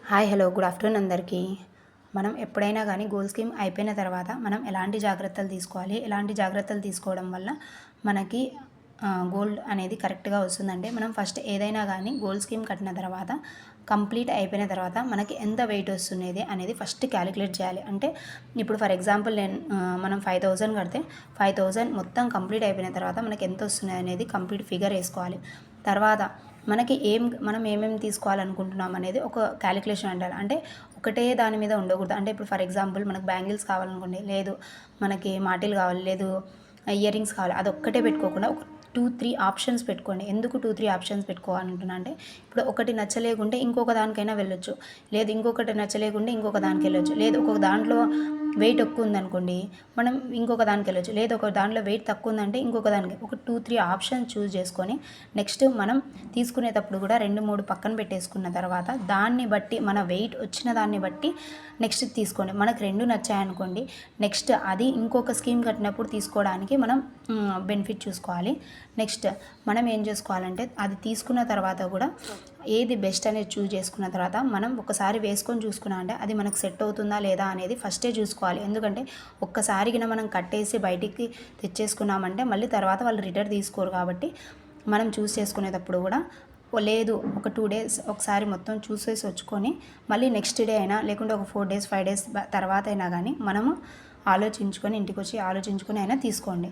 Hi hello good afternoon అందరికీ. మనం ఎప్పుడైనా కానీ గోల్ స్కీమ్ అయిపోయిన తర్వాత మనం ఎలాంటి జాగ్రత్తలు తీసుకోవాలి, ఎలాంటి జాగ్రత్తలు తీసుకోవడం వల్ల మనకి గోల్డ్ అనేది కరెక్ట్గా వస్తుందంటే, మనం ఫస్ట్ ఏదైనా కానీ గోల్ స్కీమ్ కట్టిన తర్వాత కంప్లీట్ అయిపోయిన తర్వాత మనకి ఎంత వెయిట్ వస్తున్నది అనేది ఫస్ట్ క్యాలిక్యులేట్ చేయాలి. అంటే ఇప్పుడు ఫర్ ఎగ్జాంపుల్ మనం 5000 కడితే 5000 మొత్తం కంప్లీట్ అయిపోయిన తర్వాత మనకి ఎంత వస్తున్నది అనేది కంప్లీట్ ఫిగర్ వేసుకోవాలి. తర్వాత మనకి మనం ఏమేమి తీసుకోవాలనుకుంటున్నాం అనేది ఒక క్యాలిక్యులేషన్ అంటారు. అంటే ఒకటే దాని మీద ఉండకూడదు. అంటే ఇప్పుడు ఫర్ ఎగ్జాంపుల్ మనకు బ్యాంగిల్స్ కావాలనుకోండి, లేదు మనకి మాటిల్ కావాలి, లేదు ఇయర్ రింగ్స్ కావాలి, అదొక్కటే పెట్టుకోకుండా ఒక 2-3 ఆప్షన్స్ పెట్టుకోండి. ఎందుకు 2-3 ఆప్షన్స్ పెట్టుకోవాలంటున్నా అంటే, ఇప్పుడు ఒకటి నచ్చలేకుంటే ఇంకొక దానికైనా వెళ్ళొచ్చు, లేదు ఇంకొకటి నచ్చలేకుంటే ఇంకొక దానికి వెళ్ళొచ్చు, లేదు ఒక దాంట్లో వెయిట్ ఎక్కువ ఉందనుకోండి మనం ఇంకొక దానికి వెళ్ళొచ్చు, లేదు ఒక దాంట్లో వెయిట్ తక్కువ ఉందంటే ఇంకొక దానికి. ఒక 2-3 ఆప్షన్స్ చూస్ చేసుకొని నెక్స్ట్ మనం తీసుకునేటప్పుడు కూడా 2-3 పక్కన పెట్టేసుకున్న తర్వాత దాన్ని బట్టి మన వెయిట్ వచ్చిన దాన్ని బట్టి నెక్స్ట్ తీసుకోండి. మనకు 2 నచ్చాయనుకోండి, నెక్స్ట్ అది ఇంకొక స్కీమ్ కట్టినప్పుడు తీసుకోవడానికి మనం బెనిఫిట్ చూసుకోవాలి. నెక్స్ట్ మనం ఏం చేసుకోవాలంటే, అది తీసుకున్న తర్వాత కూడా ఏది బెస్ట్ అనేది చూస్ చేసుకున్న తర్వాత మనం ఒకసారి వేసుకొని చూసుకున్నా అంటే అది మనకు సెట్ అవుతుందా లేదా అనేది ఫస్టే చూసుకోవాలి. ఎందుకంటే ఒక్కసారిగా మనం కట్టేసి బయటికి తెచ్చేసుకున్నామంటే మళ్ళీ తర్వాత వాళ్ళు రిటర్న్ తీసుకోరు. కాబట్టి మనం చూస్ చేసుకునేటప్పుడు కూడా లేదు ఒక 2 డేస్ ఒకసారి మొత్తం చూసేసి వచ్చుకొని మళ్ళీ నెక్స్ట్ డే అయినా, లేకుంటే ఒక 4 డేస్ 5 డేస్ తర్వాత అయినా కానీ మనము ఆలోచించుకొని ఇంటికి వచ్చి ఆలోచించుకొని అయినా తీసుకోండి.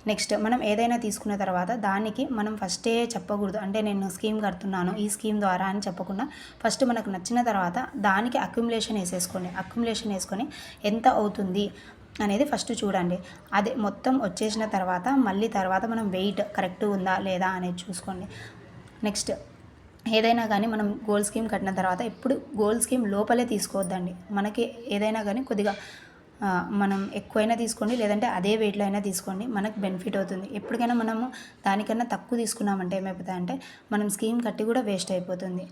నెక్స్ట్ మనం ఏదైనా తీసుకున్న తర్వాత దానికి మనం ఫస్టే చెప్పకూడదు. అంటే నేను స్కీమ్ కడుతున్నాను ఈ స్కీమ్ ద్వారా అని చెప్పకుండా ఫస్ట్ మనకు నచ్చిన తర్వాత దానికి అక్యుములేషన్ వేసేసుకోండి. అక్యుములేషన్ వేసుకొని ఎంత అవుతుంది అనేది ఫస్ట్ చూడండి. అది మొత్తం వచ్చేసిన తర్వాత మళ్ళీ తర్వాత మనం వెయిట్ కరెక్ట్ ఉందా లేదా అనేది చూసుకోండి. నెక్స్ట్ ఏదైనా కానీ మనం గోల్డ్ స్కీమ్ కట్టిన తర్వాత ఎప్పుడు గోల్డ్ స్కీమ్ లోపలే తీసుకోవద్దండి. మనకి ఏదైనా కానీ కొద్దిగా మనం ఎక్కువైనా తీసుకోండి, లేదంటే అదే వెయిట్లో అయినా తీసుకోండి, మనకు బెనిఫిట్ అవుతుంది. ఎప్పటికైనా మనము దానికన్నా తక్కువ తీసుకున్నామంటే ఏమైపోతుందంటే మనం స్కీమ్ కట్టి కూడా వేస్ట్ అయిపోతుంది.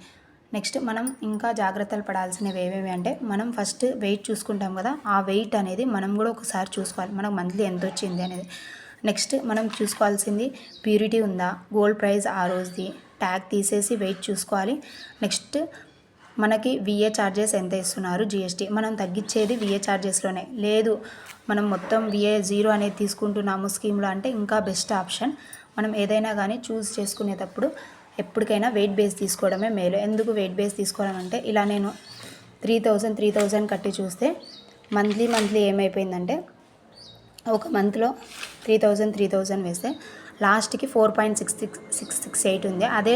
నెక్స్ట్ మనం ఇంకా జాగ్రత్తలు పడాల్సినవి ఏవేవి అంటే, మనం ఫస్ట్ వెయిట్ చూసుకుంటాం కదా, ఆ వెయిట్ అనేది మనం కూడా ఒకసారి చూసుకోవాలి, మనకు మంత్లీ ఎంత వచ్చింది అనేది. నెక్స్ట్ మనం చూసుకోవాల్సింది ప్యూరిటీ ఉందా, గోల్డ్ ప్రైస్ ఆ రోజుది, ట్యాగ్ తీసేసి వెయిట్ చూసుకోవాలి. నెక్స్ట్ మనకి విఏ ఛార్జెస్ ఎంత ఇస్తున్నారు, జిఎస్టీ మనం తగ్గించేది విఏ ఛార్జెస్లోనే, లేదు మనం మొత్తం విఏ 0 అనేది తీసుకుంటున్నాము స్కీమ్లో అంటే ఇంకా బెస్ట్ ఆప్షన్. మనం ఏదైనా కానీ చూస్ చేసుకునేటప్పుడు ఎప్పటికైనా వెయిట్ బేస్ తీసుకోవడమే మేలు. ఎందుకు వెయిట్ బేస్ తీసుకోవడం అంటే, ఇలా నేను 3000 కట్టి చూస్తే మంత్లీ ఏమైపోయిందంటే, ఒక మంత్లో 3000 వేస్తే లాస్ట్కి 4.6668 ఉంది. అదే